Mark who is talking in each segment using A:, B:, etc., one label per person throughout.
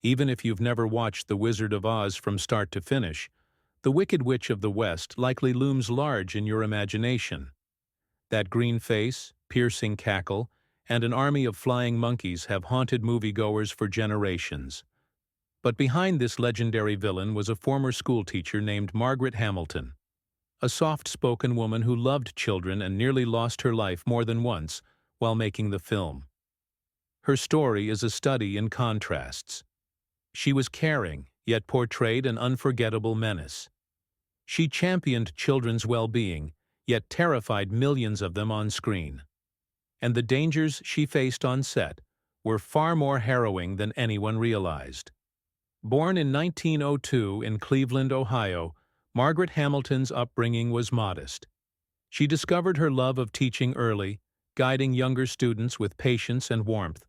A: Even if you've never watched The Wizard of Oz from start to finish, the Wicked Witch of the West likely looms large in your imagination. That green face, piercing cackle, and an army of flying monkeys have haunted moviegoers for generations. But behind this legendary villain was a former schoolteacher named Margaret Hamilton, a soft-spoken woman who loved children and nearly lost her life more than once while making the film. Her story is a study in contrasts. She was caring, yet portrayed an unforgettable menace. She championed children's well-being, yet terrified millions of them on screen. And the dangers she faced on set were far more harrowing than anyone realized. Born in 1902 in Cleveland, Ohio, Margaret Hamilton's upbringing was modest. She discovered her love of teaching early, guiding younger students with patience and warmth.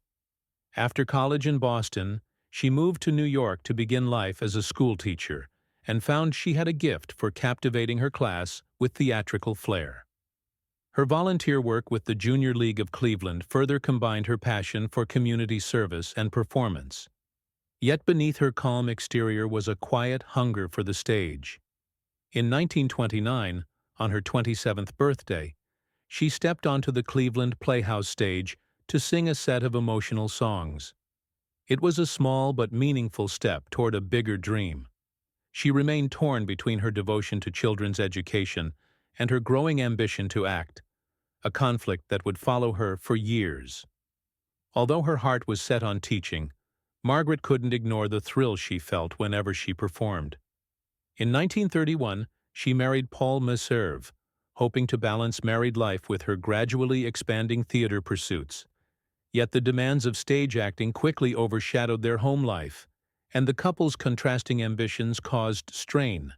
A: After college in Boston, she moved to New York to begin life as a schoolteacher and found she had a gift for captivating her class with theatrical flair. Her volunteer work with the Junior League of Cleveland further combined her passion for community service and performance. Yet beneath her calm exterior was a quiet hunger for the stage. In 1929, on her 27th birthday, she stepped onto the Cleveland Playhouse stage to sing a set of emotional songs. It was a small but meaningful step toward a bigger dream. She remained torn between her devotion to children's education and her growing ambition to act, a conflict that would follow her for years. Although her heart was set on teaching, Margaret couldn't ignore the thrill she felt whenever she performed. In 1931, she married Paul Meserve, hoping to balance married life with her gradually expanding theater pursuits. Yet the demands of stage acting quickly overshadowed their home life, and the couple's contrasting ambitions caused strain.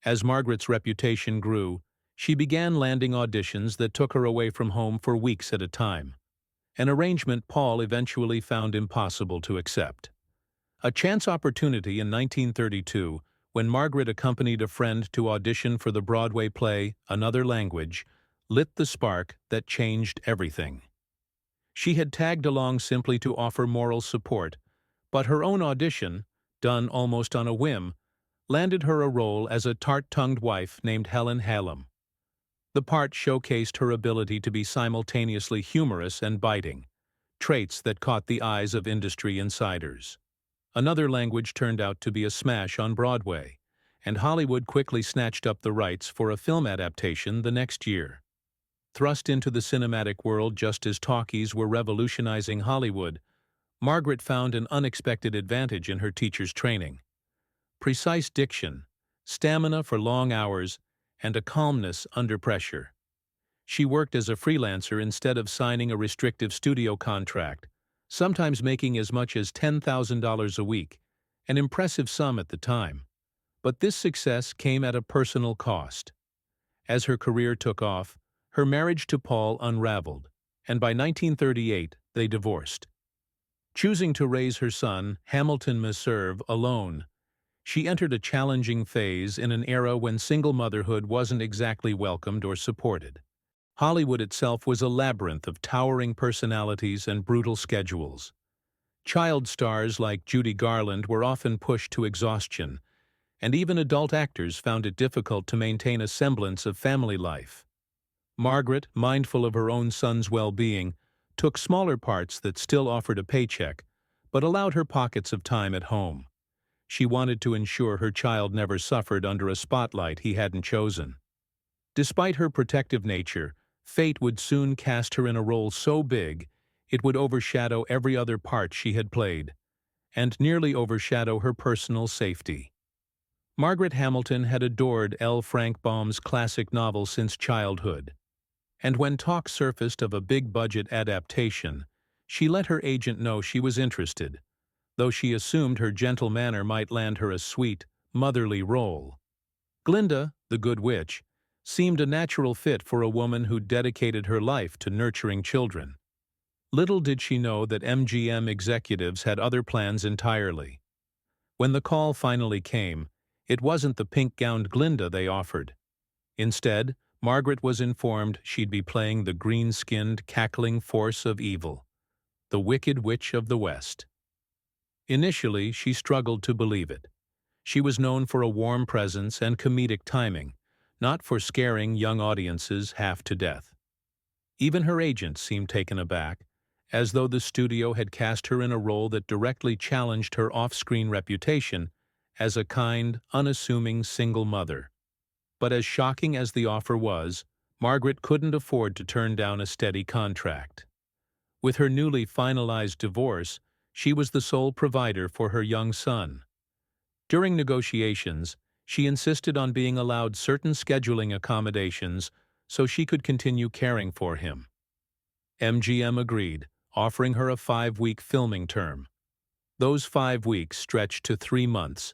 A: As Margaret's reputation grew, she began landing auditions that took her away from home for weeks at a time, an arrangement Paul eventually found impossible to accept. A chance opportunity in 1932, when Margaret accompanied a friend to audition for the Broadway play Another Language, lit the spark that changed everything. She had tagged along simply to offer moral support, but her own audition, done almost on a whim, landed her a role as a tart-tongued wife named Helen Hallam. The part showcased her ability to be simultaneously humorous and biting, traits that caught the eyes of industry insiders. Another Language turned out to be a smash on Broadway, and Hollywood quickly snatched up the rights for a film adaptation the next year. Thrust into the cinematic world just as talkies were revolutionizing Hollywood, Margaret found an unexpected advantage in her teacher's training. Precise diction, stamina for long hours, and a calmness under pressure. She worked as a freelancer instead of signing a restrictive studio contract, sometimes making as much as $10,000 a week, an impressive sum at the time. But this success came at a personal cost. As her career took off, her marriage to Paul unraveled, and by 1938 they divorced. Choosing to raise her son, Hamilton Meserve, alone, she entered a challenging phase in an era when single motherhood wasn't exactly welcomed or supported. Hollywood itself was a labyrinth of towering personalities and brutal schedules. Child stars like Judy Garland were often pushed to exhaustion, and even adult actors found it difficult to maintain a semblance of family life. Margaret, mindful of her own son's well-being, took smaller parts that still offered a paycheck, but allowed her pockets of time at home. She wanted to ensure her child never suffered under a spotlight he hadn't chosen. Despite her protective nature, fate would soon cast her in a role so big it would overshadow every other part she had played, and nearly overshadow her personal safety. Margaret Hamilton had adored L. Frank Baum's classic novel since childhood, and when talk surfaced of a big-budget adaptation, she let her agent know she was interested, though she assumed her gentle manner might land her a sweet, motherly role. Glinda, the Good Witch, seemed a natural fit for a woman who dedicated her life to nurturing children. Little did she know that MGM executives had other plans entirely. When the call finally came, it wasn't the pink-gowned Glinda they offered. Instead, Margaret was informed she'd be playing the green-skinned, cackling force of evil, the Wicked Witch of the West. Initially, she struggled to believe it. She was known for a warm presence and comedic timing, not for scaring young audiences half to death. Even her agent seemed taken aback, as though the studio had cast her in a role that directly challenged her off-screen reputation as a kind, unassuming single mother. But as shocking as the offer was, Margaret couldn't afford to turn down a steady contract. With her newly finalized divorce, she was the sole provider for her young son. During negotiations, she insisted on being allowed certain scheduling accommodations so she could continue caring for him. MGM agreed, offering her a 5-week filming term. Those 5 weeks stretched to 3 months,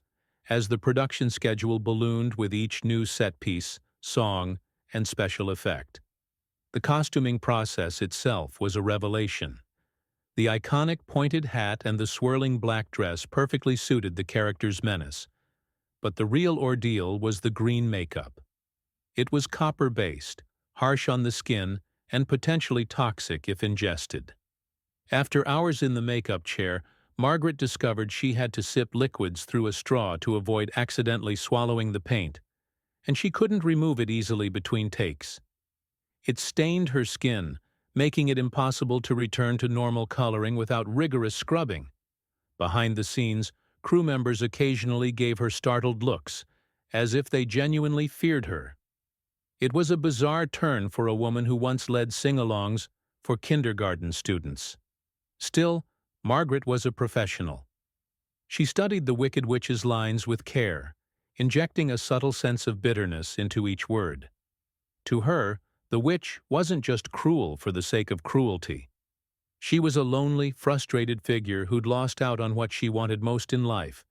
A: as the production schedule ballooned with each new set piece, song, and special effect. The costuming process itself was a revelation. The iconic pointed hat and the swirling black dress perfectly suited the character's menace. But the real ordeal was the green makeup. It was copper-based, harsh on the skin, and potentially toxic if ingested. After hours in the makeup chair, Margaret discovered she had to sip liquids through a straw to avoid accidentally swallowing the paint, and she couldn't remove it easily between takes. It stained her skin, making it impossible to return to normal coloring without rigorous scrubbing. Behind the scenes, crew members occasionally gave her startled looks, as if they genuinely feared her. It was a bizarre turn for a woman who once led sing-alongs for kindergarten students. Still, Margaret was a professional. She studied the Wicked Witch's lines with care, injecting a subtle sense of bitterness into each word. To her, the witch wasn't just cruel for the sake of cruelty. She was a lonely, frustrated figure who'd lost out on what she wanted most in life,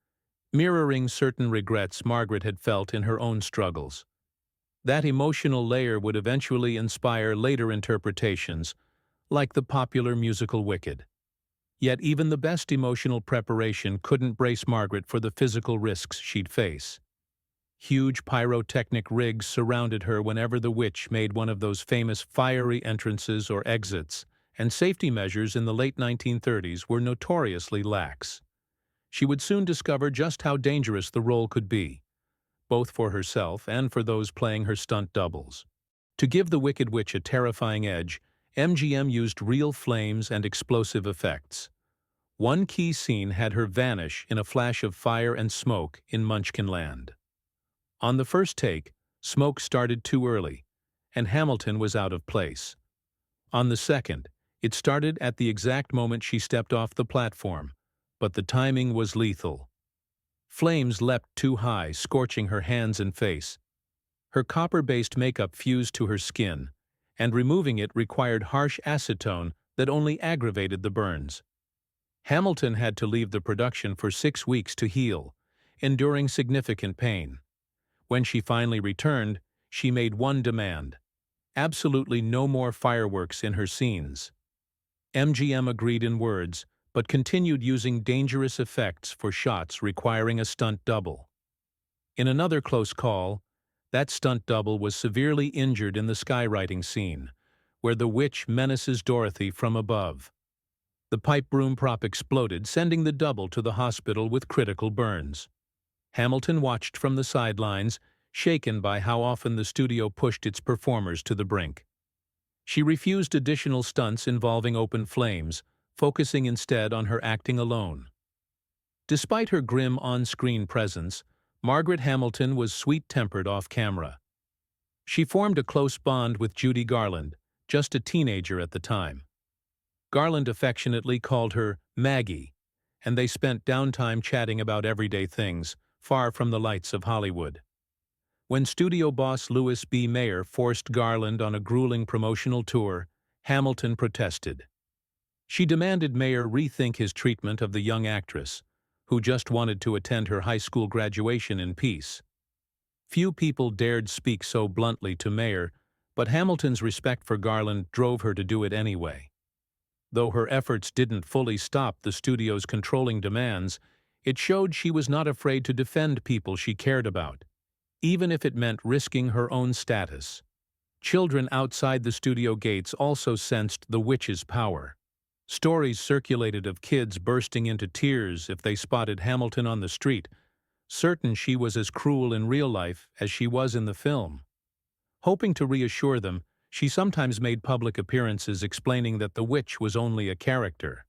A: mirroring certain regrets Margaret had felt in her own struggles. That emotional layer would eventually inspire later interpretations, like the popular musical Wicked. Yet even the best emotional preparation couldn't brace Margaret for the physical risks she'd face. Huge pyrotechnic rigs surrounded her whenever the witch made one of those famous fiery entrances or exits, and safety measures in the late 1930s were notoriously lax. She would soon discover just how dangerous the role could be, both for herself and for those playing her stunt doubles. To give the Wicked Witch a terrifying edge, MGM used real flames and explosive effects. One key scene had her vanish in a flash of fire and smoke in Munchkinland. On the first take, smoke started too early, and Hamilton was out of place. On the second, it started at the exact moment she stepped off the platform, but the timing was lethal. Flames leapt too high, scorching her hands and face. Her copper-based makeup fused to her skin, and removing it required harsh acetone that only aggravated the burns. Hamilton had to leave the production for 6 weeks to heal, enduring significant pain. When she finally returned, she made one demand: absolutely no more fireworks in her scenes. MGM agreed in words, but continued using dangerous effects for shots requiring a stunt double. In another close call, that stunt double was severely injured in the skywriting scene, where the witch menaces Dorothy from above. The pipe broom prop exploded, sending the double to the hospital with critical burns. Hamilton watched from the sidelines, shaken by how often the studio pushed its performers to the brink. She refused additional stunts involving open flames, focusing instead on her acting alone. Despite her grim on-screen presence, Margaret Hamilton was sweet-tempered off-camera. She formed a close bond with Judy Garland, just a teenager at the time. Garland affectionately called her Maggie, and they spent downtime chatting about everyday things, far from the lights of Hollywood. When studio boss Louis B. Mayer forced Garland on a grueling promotional tour, Hamilton protested. She demanded Mayer rethink his treatment of the young actress, who just wanted to attend her high school graduation in peace. Few people dared speak so bluntly to Mayer, but Hamilton's respect for Garland drove her to do it anyway. Though her efforts didn't fully stop the studio's controlling demands, it showed she was not afraid to defend people she cared about, even if it meant risking her own status. Children outside the studio gates also sensed the witch's power. Stories circulated of kids bursting into tears if they spotted Hamilton on the street, certain she was as cruel in real life as she was in the film. Hoping to reassure them, she sometimes made public appearances explaining that the witch was only a character.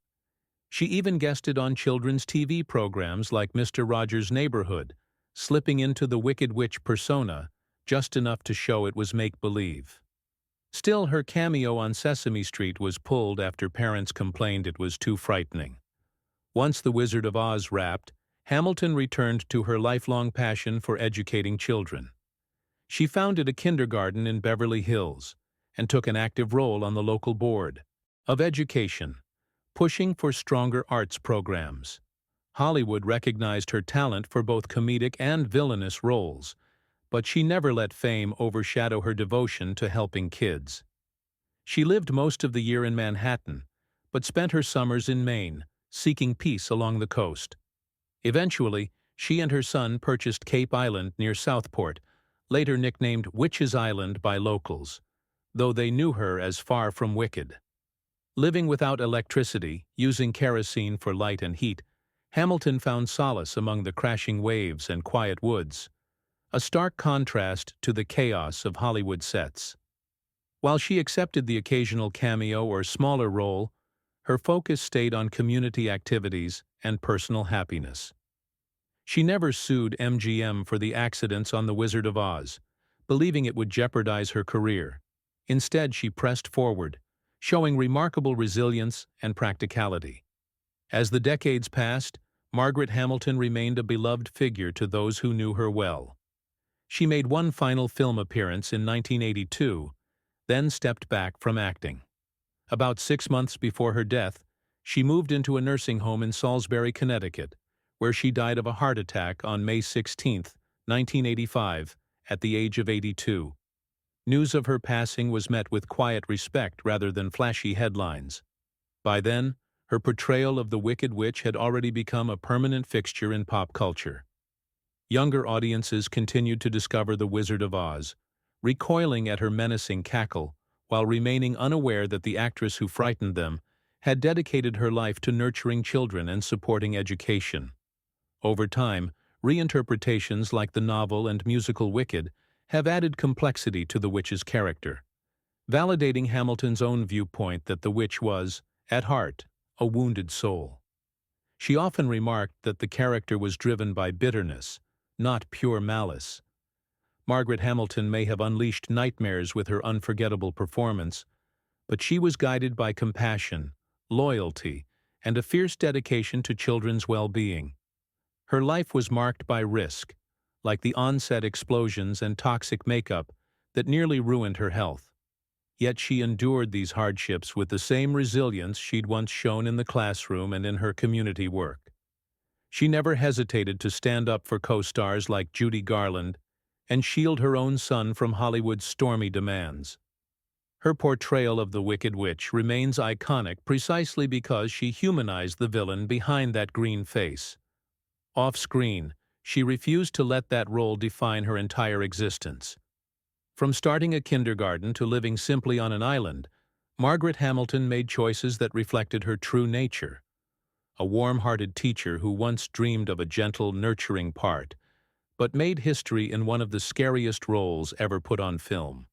A: She even guested on children's TV programs like Mr. Rogers' Neighborhood, slipping into the Wicked Witch persona just enough to show it was make-believe. Still, her cameo on Sesame Street was pulled after parents complained it was too frightening. Once The Wizard of Oz wrapped, Hamilton returned to her lifelong passion for educating children. She founded a kindergarten in Beverly Hills and took an active role on the local board of education, pushing for stronger arts programs. Hollywood recognized her talent for both comedic and villainous roles, but she never let fame overshadow her devotion to helping kids. She lived most of the year in Manhattan, but spent her summers in Maine, seeking peace along the coast. Eventually, she and her son purchased Cape Island near Southport, later nicknamed Witch's Island by locals, though they knew her as far from wicked. Living without electricity, using kerosene for light and heat, Hamilton found solace among the crashing waves and quiet woods, a stark contrast to the chaos of Hollywood sets. While she accepted the occasional cameo or smaller role, her focus stayed on community activities and personal happiness. She never sued MGM for the accidents on The Wizard of Oz, believing it would jeopardize her career. Instead, she pressed forward, showing remarkable resilience and practicality. As the decades passed, Margaret Hamilton remained a beloved figure to those who knew her well. She made one final film appearance in 1982, then stepped back from acting. About 6 months before her death, she moved into a nursing home in Salisbury, Connecticut, where she died of a heart attack on May 16, 1985, at the age of 82. News of her passing was met with quiet respect rather than flashy headlines. By then, her portrayal of the Wicked Witch had already become a permanent fixture in pop culture. Younger audiences continued to discover The Wizard of Oz, recoiling at her menacing cackle, while remaining unaware that the actress who frightened them had dedicated her life to nurturing children and supporting education. Over time, reinterpretations like the novel and musical Wicked have added complexity to the witch's character, validating Hamilton's own viewpoint that the witch was, at heart, a wounded soul. She often remarked that the character was driven by bitterness, not pure malice. Margaret Hamilton may have unleashed nightmares with her unforgettable performance, but she was guided by compassion, loyalty, and a fierce dedication to children's well-being. Her life was marked by risk, like the on-set explosions and toxic makeup that nearly ruined her health. Yet she endured these hardships with the same resilience she'd once shown in the classroom and in her community work. She never hesitated to stand up for co-stars like Judy Garland and shield her own son from Hollywood's stormy demands. Her portrayal of the Wicked Witch remains iconic precisely because she humanized the villain behind that green face. Off-screen, she refused to let that role define her entire existence. From starting a kindergarten to living simply on an island, Margaret Hamilton made choices that reflected her true nature. A warm-hearted teacher who once dreamed of a gentle, nurturing part, but made history in one of the scariest roles ever put on film.